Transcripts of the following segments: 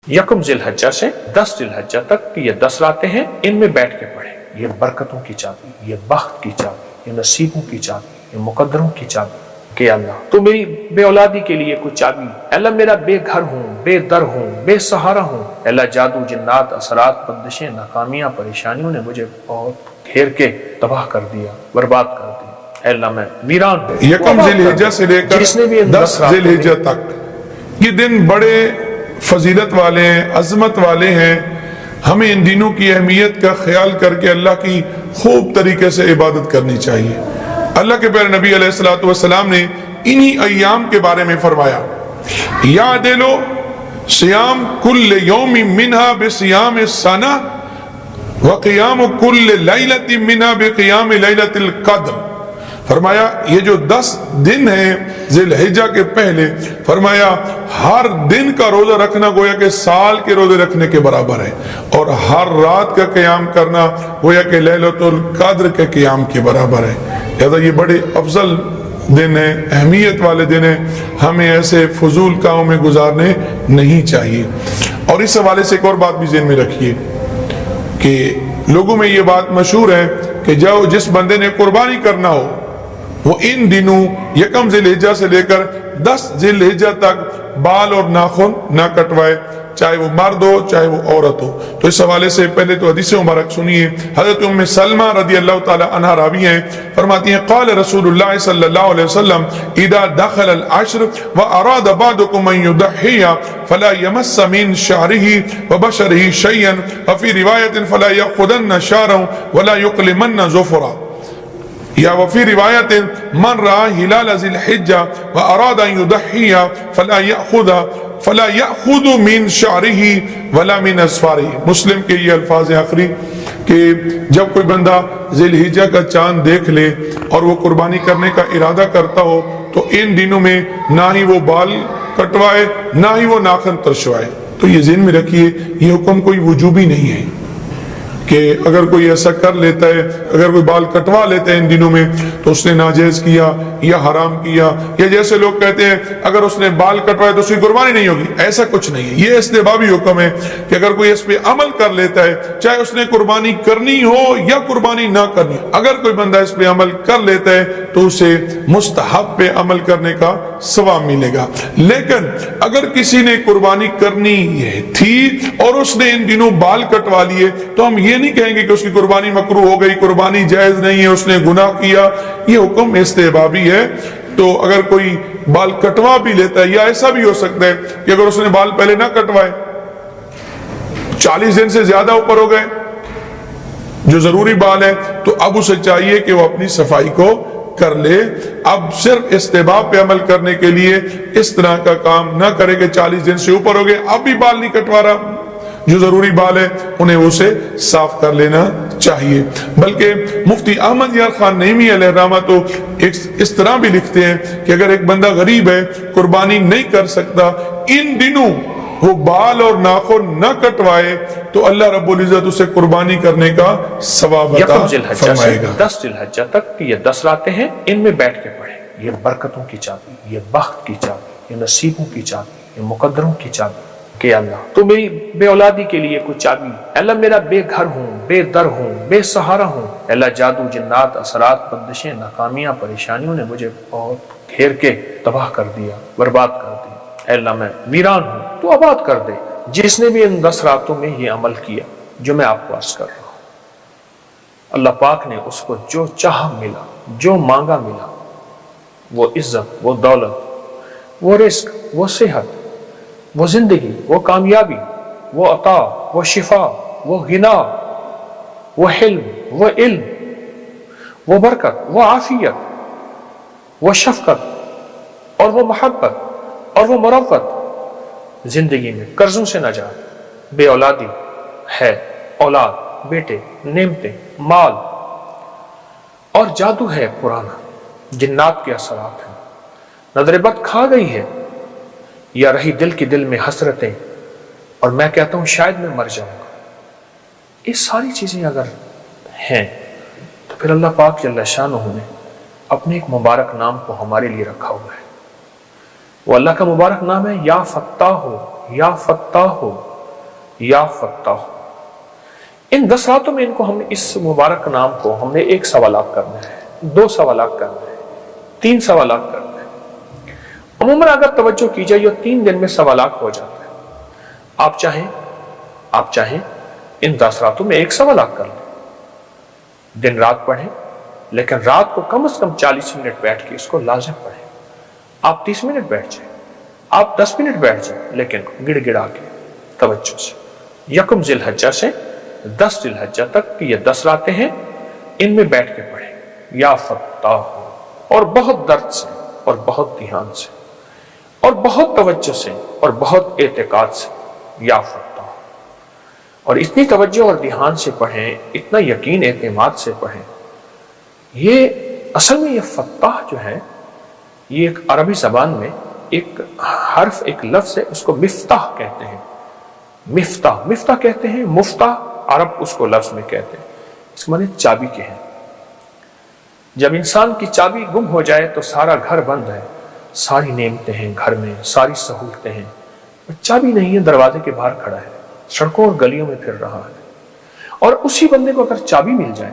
یکم ذی الحجہ سے 10 ذی الحجہ تک یہ 10 راتیں ہیں، ان میں بیٹھ کے پڑھیں۔ یہ برکتوں کی چابی، یہ بخت کی چابی، یہ نصیبوں کی چابی، یہ مقدروں کی چابی کہ اللہ تو میری بے اولادی کے لیے کوئی چابی، اللہ میرا بے گھر ہوں، بے در ہوں، بے سہارا ہوں، اللہ جادو جنات اثرات بندشیں ناکامیاں پریشانیوں نے مجھے بہت گھیر کے تباہ کر دیا، برباد کر دیا، اے اللہ میں ویران ہوں۔ یکم ذی الحجہ سے لے کر 10 ذی الحجہ تک یہ دن بڑے فضیلت والے ہیں، عظمت والے ہیں۔ ہمیں ان دنوں کی اہمیت کا خیال کر کے اللہ کی خوب طریقے سے عبادت کرنی چاہیے۔ اللہ کے پیارے نبی علیہ الصلوۃ والسلام نے انہی ایام کے بارے میں فرمایا، یعدل صیام کل یوم منہا بصیام السنہ وقیام کل لیلۃ منہا بقیام لیلۃ القدر۔ فرمایا یہ جو 10 دن ہیں ذی الحجہ کے پہلے، فرمایا ہر دن کا روزہ رکھنا گویا کہ سال کے روزے رکھنے کے برابر ہے، اور ہر رات کا قیام کرنا گویا کہ لیلۃ القدر کے قیام کے برابر ہے۔ لہذا یہ بڑے افضل دن ہیں، اہمیت والے دن ہیں، ہمیں ایسے فضول کاموں میں گزارنے نہیں چاہیے۔ اور اس حوالے سے ایک اور بات بھی ذہن میں رکھیے کہ لوگوں میں یہ بات مشہور ہے کہ جس بندے نے قربانی کرنا ہو وہ ان دنوں یکم ذی الحجہ سے لے کر 10 ذی الحجہ تک بال اور ناخن نہ کٹوائے، چاہے وہ مرد ہو چاہے وہ عورت ہو۔ تو اس حوالے سے پہلے تو حدیث مبارک سنیے۔ حضرت ام سلمہ رضی اللہ تعالی عنہا راوی ہیں، فرماتی ہیں قال رسول اللہ صلی اللہ علیہ وسلم اذا دخل العشر واراد بعضكم ان يضحي فلا يمس من شعره وبشره شيئا وفي رواية فلا يأخذن شعرا ولا يقلمن ظفرا، یا وفی روایت من رأى ہلال ذی الحجہ واراد ان یضحی فلا یأخذ من شعرہ ولا من اظفارہ۔ مسلم کے یہ الفاظ آخری کہ جب کوئی بندہ ذی الحجہ کا چاند دیکھ لے اور وہ قربانی کرنے کا ارادہ کرتا ہو تو ان دنوں میں نہ ہی وہ بال کٹوائے نہ ہی وہ ناخن ترشوائے۔ تو یہ ذہن میں رکھیے یہ حکم کوئی وجوبی نہیں ہے کہ اگر کوئی ایسا کر لیتا ہے، اگر کوئی بال کٹوا لیتا ہے ان دنوں میں تو اس نے ناجائز کیا یا حرام کیا، یا جیسے لوگ کہتے ہیں اگر اس نے بال کٹوائے تو اس کی قربانی نہیں ہوگی۔ ایسا کچھ نہیں ہے، یہ استحبابی حکم ہے کہ اگر کوئی اس پہ عمل کر لیتا ہے چاہے اس نے قربانی کرنی ہو یا قربانی نہ کرنی، اگر کوئی بندہ اس پہ عمل کر لیتا ہے تو اسے مستحب پہ عمل کرنے کا ثواب ملے گا۔ لیکن اگر کسی نے قربانی کرنی تھی اور اس نے ان دنوں بال کٹوا لیے تو ہم یہ نہیں کہیں گے کہ اس کی قربانی مکروہ ہو گئی، قربانی جائز نہیں ہے، اس نے گناہ کیا۔ یہ حکم استحبابی ہے۔ تو اگر کوئی بال کٹوا بھی لیتا ہے، یا ایسا بھی ہو سکتا ہے کہ اگر اس نے بال پہلے نہ کٹوائے، 40 دن سے زیادہ اوپر ہو گئے جو ضروری بال ہے، تو اب اسے چاہیے کہ وہ اپنی صفائی کو کر لے۔ اب صرف استحباب پہ عمل کرنے کے لیے اس طرح کا کام نہ کرے کہ 40 دن سے اوپر ہو گئے اب بھی بال نہیں کٹوا رہا، جو ضروری بال ہے انہیں اسے صاف کر لینا چاہیے۔ بلکہ مفتی احمد یار خان نعیمی علیہ الرحمہ تو اس طرح بھی لکھتے ہیں کہ اگر ایک بندہ غریب ہے، قربانی نہیں کر سکتا، ان دنوں وہ بال اور ناخن نہ کٹوائے تو اللہ رب العزت اسے قربانی کرنے کا ثواب عطا فرمائے گا۔ 10 ذی الحجہ تک یہ 10 راتیں ہیں، ان میں بیٹھ کے پڑھیں۔ یہ برکتوں کی چابی، یہ بخت کی چابی، یہ نصیبوں کی چابی، یہ مقدروں کی چابی کہ اللہ تو میری بے اولادی کے لیے کوئی چابی، اللہ میرا بے گھر ہوں، بے در ہوں، بے سہارا ہوں، اللہ جادو جنات اثرات بندشیں ناکامیاں پریشانیوں نے مجھے بہت گھیر کے تباہ کر دیا، برباد کر دیا، اے اللہ میں ویران ہوں، تو آباد کر دے۔ جس نے بھی ان 10 راتوں میں یہ عمل کیا جو میں آپ کو عرض کر رہا ہوں، اللہ پاک نے اس کو جو چاہا ملا، جو مانگا ملا، وہ عزت، وہ دولت، وہ رزق، وہ صحت، وہ زندگی، وہ کامیابی، وہ عطا، وہ شفا، وہ غنا، وہ حلم، وہ علم، وہ برکت، وہ عافیت، وہ شفقت اور وہ محبت اور وہ مروت، زندگی میں قرضوں سے نجات، بے اولادی ہے، اولاد، بیٹے، نعمتیں، مال، اور جادو ہے پرانا، جنات کے اثرات ہیں، نظر بد کھا گئی ہے، یا رہی دل کی دل میں حسرتیں، اور میں کہتا ہوں شاید میں مر جاؤں گا۔ یہ ساری چیزیں اگر ہیں تو پھر اللہ پاک جل شانہ نے اپنے ایک مبارک نام کو ہمارے لیے رکھا ہوا ہے۔ وہ اللہ کا مبارک نام ہے یا فتاح ہو، یا فتاح ہو، یا فتاح۔ ان 10 راتوں میں ان کو ہم اس مبارک نام کو ہم نے 1 سوالات کرنا ہے، 2 سوالات کرنا ہے، 3 سوالات کرنا ہے۔ عموماً اگر توجہ کی جائے یہ 3 دن میں سوالات ہو جاتا ہے۔ آپ چاہیں ان 10 راتوں میں 1 سوالات کر لیں، دن رات پڑھیں، لیکن رات کو کم از کم 40 منٹ بیٹھ کے اس کو لازم پڑھیں۔ آپ 30 منٹ بیٹھ جائیں، آپ 10 منٹ بیٹھ جائیں، لیکن گڑ گڑا کے توجہ سے 1 ذی الحجہ سے 10 ذی الحجہ تک کی یہ 10 راتیں ہیں، ان میں بیٹھ کے پڑھیں یا فتاح، اور بہت درد سے اور بہت دھیان سے اور بہت توجہ سے اور بہت اعتقاد سے یا فتاح، اور اتنی توجہ اور دھیان سے پڑھیں، اتنا یقین اعتماد سے پڑھیں۔ یہ اصل میں یہ فتاح جو ہے یہ ایک عربی زبان میں ایک حرف، ایک لفظ ہے، اس کو مفتاح کہتے ہیں۔ مفتاح کہتے ہیں، مفتاح عرب اس کو لفظ میں کہتے ہیں، اس کے معنی چابی کے ہیں۔ جب انسان کی چابی گم ہو جائے تو سارا گھر بند ہے، ساری نعمتیں ہیں گھر میں، ساری سہولتیں ہیں، چابی نہیں ہے، دروازے کے باہر کھڑا ہے، سڑکوں اور گلیوں میں پھر رہا ہے۔ اور اسی بندے کو اگر چابی مل جائے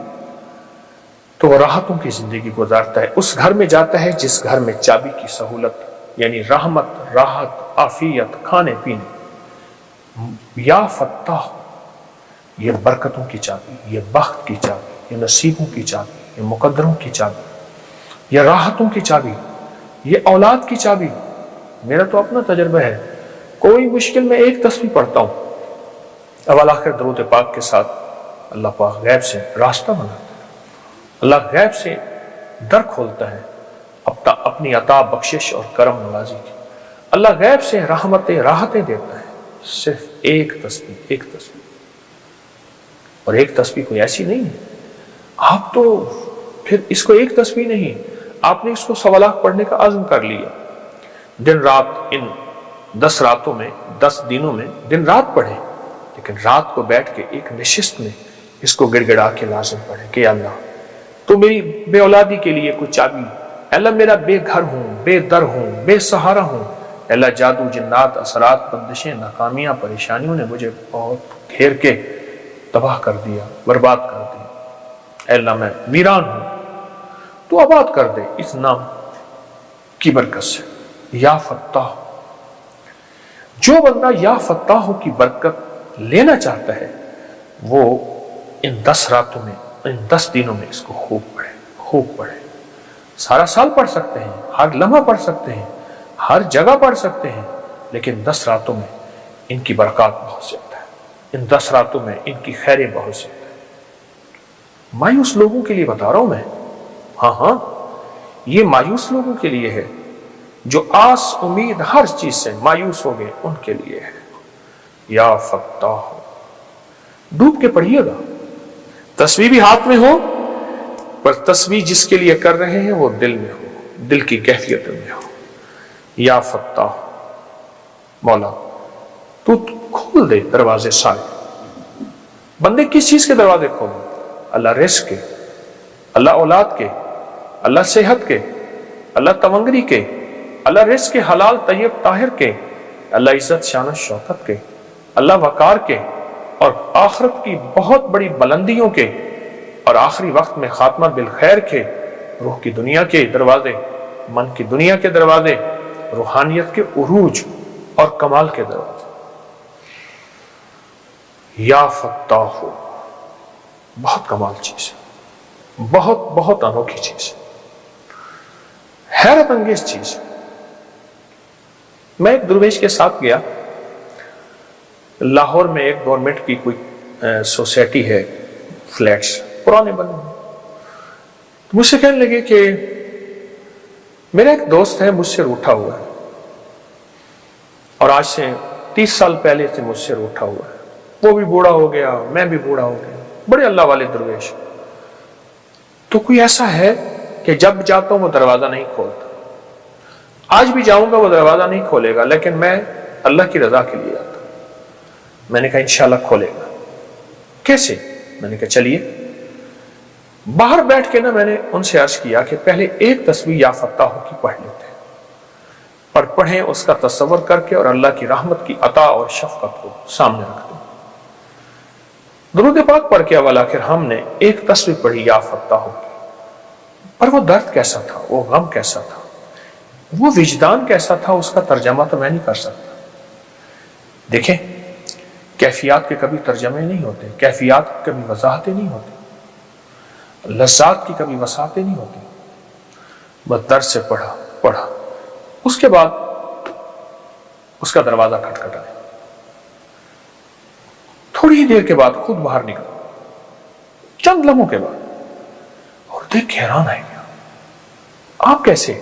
تو وہ راحتوں کی زندگی گزارتا ہے، اس گھر میں جاتا ہے جس گھر میں چابی کی سہولت یعنی رحمت، راحت، عافیت، کھانے پینے۔ یا فتاح، یہ برکتوں کی چابی، یہ بخت کی چابی، یہ نصیبوں کی چابی، یہ مقدروں کی چابی، یہ راحتوں کی چابی، یہ اولاد کی چابی۔ میرا تو اپنا تجربہ ہے، کوئی مشکل میں 1 تسبیح پڑھتا ہوں، اول آخر درود پاک کے ساتھ اللہ پاک غیب سے راستہ بناتا ہے، اللہ غیب سے در کھولتا ہے اپنی عطا، بخشش اور کرم نوازی کی۔ اللہ غیب سے رحمتیں، راحتیں دیتا ہے، صرف 1 تسبیح، 1 تسبیح۔ اور 1 تسبیح کوئی ایسی نہیں ہے، آپ تو پھر اس کو 1 تسبیح نہیں، آپ نے اس کو 1.25 لاکھ پڑھنے کا عزم کر لیا، دن رات ان 10 راتوں میں، 10 دنوں میں دن رات پڑھیں، لیکن رات کو بیٹھ کے ایک نشست میں اس کو گڑ گڑا کے لازم پڑھیں کہ اللہ تو میری بے اولادی کے لیے کوئی چابی، اللہ میرا بے گھر ہوں، بے در ہوں، بے سہارا ہوں، اللہ جادو، جنات، اثرات، بندشیں، ناکامیاں، پریشانیوں نے مجھے بہت گھیر کے تباہ کر دیا، برباد کر دیا، اے اللہ میں ویران ہوں، تو آباد کر دے اس نام کی برکت سے یا فتاح۔ جو بندہ یا فتاح کی برکت لینا چاہتا ہے وہ ان 10 راتوں میں، ان 10 دنوں میں اس کو خوب پڑھے، سارا سال پڑھ سکتے ہیں، ہر لمحہ پڑھ سکتے ہیں، ہر جگہ پڑھ سکتے ہیں، لیکن 10 راتوں میں ان کی برکات بہت زیادہ ہے، ان 10 راتوں میں ان کی خیریں بہت زیادہ ہے۔ مایوس لوگوں کے لیے بتا رہا ہوں میں، ہاں یہ مایوس لوگوں کے لیے ہے، جو آس امید ہر چیز سے مایوس ہو گئے، ان کے لیے ہے یا فتاح۔ ڈوب کے پڑھیے گا، تسبیح بھی ہاتھ میں ہو، پر تسبیح جس کے لیے کر رہے ہیں وہ دل میں ہو، دل کی کیفیت میں ہو۔ یا فتاح، مولا تو کھول دے دروازے سارے۔ بندے کس چیز کے دروازے کھولے؟ اللہ رزق کے، اللہ اولاد کے، اللہ صحت کے، اللہ تونگری کے، اللہ رزق کے حلال طیب طاہر کے، اللہ عزت شان و شوکت کے، اللہ وقار کے، اور آخرت کی بہت بڑی بلندیوں کے، اور آخری وقت میں خاتمہ بالخیر کے، روح کی دنیا کے دروازے، من کی دنیا کے دروازے، روحانیت کے عروج اور کمال کے دروازے۔ یا فتاح، بہت کمال چیز ہے، بہت انوکھی چیز ہے، حیرت انگیز چیز ہے۔ میں ایک درویش کے ساتھ گیا، لاہور میں ایک گورنمنٹ کی کوئی سوسائٹی ہے، فلیٹس پرانے بنے ہوئے، مجھ سے کہنے لگے کہ میرا ایک دوست ہے، مجھ سے روٹھا ہوا ہے، اور آج سے 30 سال پہلے سے مجھ سے روٹھا ہوا ہے، وہ بھی بوڑھا ہو گیا، میں بھی بوڑھا ہو گیا، بڑے اللہ والے درویش، تو کوئی ایسا ہے کہ جب جاتا ہوں وہ دروازہ نہیں کھولتا، آج بھی جاؤں گا وہ دروازہ نہیں کھولے گا، لیکن میں اللہ کی رضا کے لیے آتا ہوں۔ میں نے کہا انشاءاللہ کھولے گا۔ کیسے؟ میں نے کہا چلیے۔ باہر بیٹھ کے میں نے ان سے عرض کیا کہ پہلے 1 تسبیح یا فتاح کی پڑھ لیتے ہیں، اور پڑھیں اس کا تصور کر کے، اور اللہ کی رحمت کی عطا اور شفقت کو سامنے رکھ دیں۔ درود پاک پڑھ کے اول آخر ہم نے ایک تصویر پڑھی یا فتح ہو، پر وہ درد کیسا تھا، وہ غم کیسا تھا، وہ وجدان کیسا تھا، اس کا ترجمہ تو میں نہیں کر سکتا۔ دیکھیں، کیفیات کے کبھی ترجمے نہیں ہوتے، کیفیات کی کبھی وضاحتیں نہیں ہوتی، لذات کی کبھی وسعتیں نہیں ہوتی۔ بس درد سے پڑھا، اس کے بعد اس کا دروازہ کھٹکھٹایا، تھوڑی ہی دیر کے بعد خود باہر نکلا، چند لمحوں کے بعد، اور دیکھ کے حیران ہے گیا، آپ کیسے؟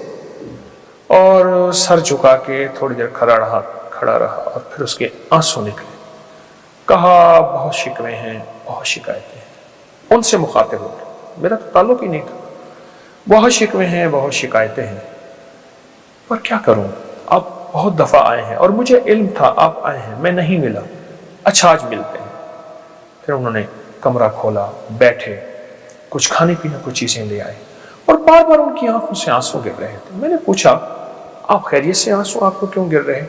اور سر جھکا کے تھوڑی دیر کھڑا رہا اور پھر اس کے آنسو نکلے۔ کہا بہت شکوے ہیں، بہت شکایتیں ہیں، ان سے مخاطب ہو گئے، میرا تو تعلق ہی نہیں تھا۔ بہت شکوے ہیں، بہت شکایتیں ہیں، پر کیا کروں، آپ بہت دفعہ آئے ہیں اور مجھے علم تھا آپ آئے ہیں، میں نہیں ملا، اچھا آج ملتے ہیں۔ پھر انہوں نے کمرہ کھولا، بیٹھے، کچھ کھانے پینے کو چیزیں لے آئے، اور بار بار ان کی آنکھوں سے آنسو گر رہے تھے۔ میں نے پوچھا آپ خیریت سے آنسو آپ کو کیوں گر رہے؟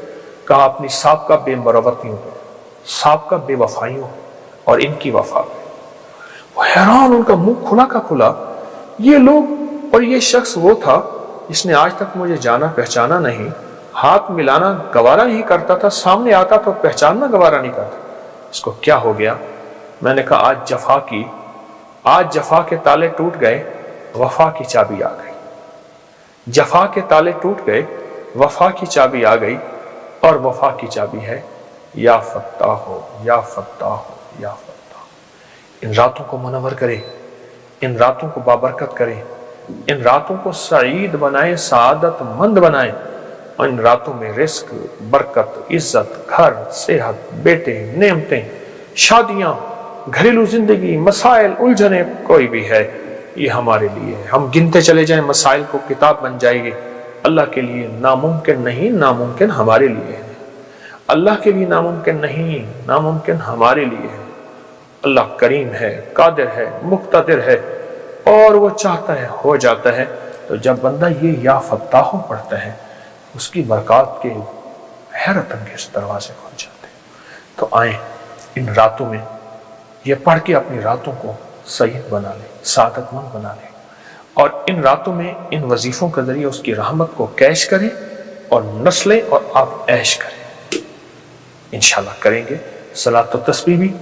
کہا اپنی سابقہ بے مروتیوں پہ، سابقہ بے وفائیوں اور ان کی وفا پہ۔ وہ حیران، ان کا منہ کھلا کا کھلا، یہ لوگ اور یہ شخص وہ تھا جس نے آج تک مجھے جانا پہچانا نہیں، ہاتھ ملانا گوارا نہیں کرتا تھا، سامنے آتا تو پہچاننا گوارا نہیں کرتا، اس کو کیا ہو گیا؟ میں نے کہا آج جفا کے تالے ٹوٹ گئے، وفا کی چابی آ گئی۔ جفا کے تالے ٹوٹ گئے، وفا کی چابی آ گئی، اور وفا کی چابی ہے یا فتح ہو، یا فتح ہو، یا فتح ہو۔ ان راتوں کو منور کرے، ان راتوں کو بابرکت کرے، ان راتوں کو سعید بنائے، سعادت مند بنائے، اور ان راتوں میں رزق، برکت، عزت، گھر، صحت، بیٹے، نعمتیں، شادیاں، گھریلو زندگی، مسائل، الجھنیں کوئی بھی ہے، یہ ہمارے لیے ہے۔ ہم گنتے چلے جائیں مسائل کو، کتاب بن جائے گی۔ اللہ کے لیے ناممکن نہیں، ناممکن ہمارے لیے ہے۔ اللہ کے لیے ناممکن نہیں، ناممکن ہمارے لیے ہے۔ اللہ کریم ہے، قادر ہے، مقتدر ہے، اور وہ چاہتا ہے ہو جاتا ہے۔ تو جب بندہ یہ یا فتح پڑھتا ہے، اس کی برکات کے حیرت انگیز دروازے کھل جاتے ہیں۔ تو آئیں ان راتوں میں یہ پڑھ کے اپنی راتوں کو سعید بنا لیں، سعادت مند بنا لیں، اور ان راتوں میں ان وظیفوں کے ذریعے اس کی رحمت کو کیش کریں اور نسلیں، اور آپ عیش کریں۔ انشاءاللہ کریں گے۔ صلاۃ و تسبیح بھی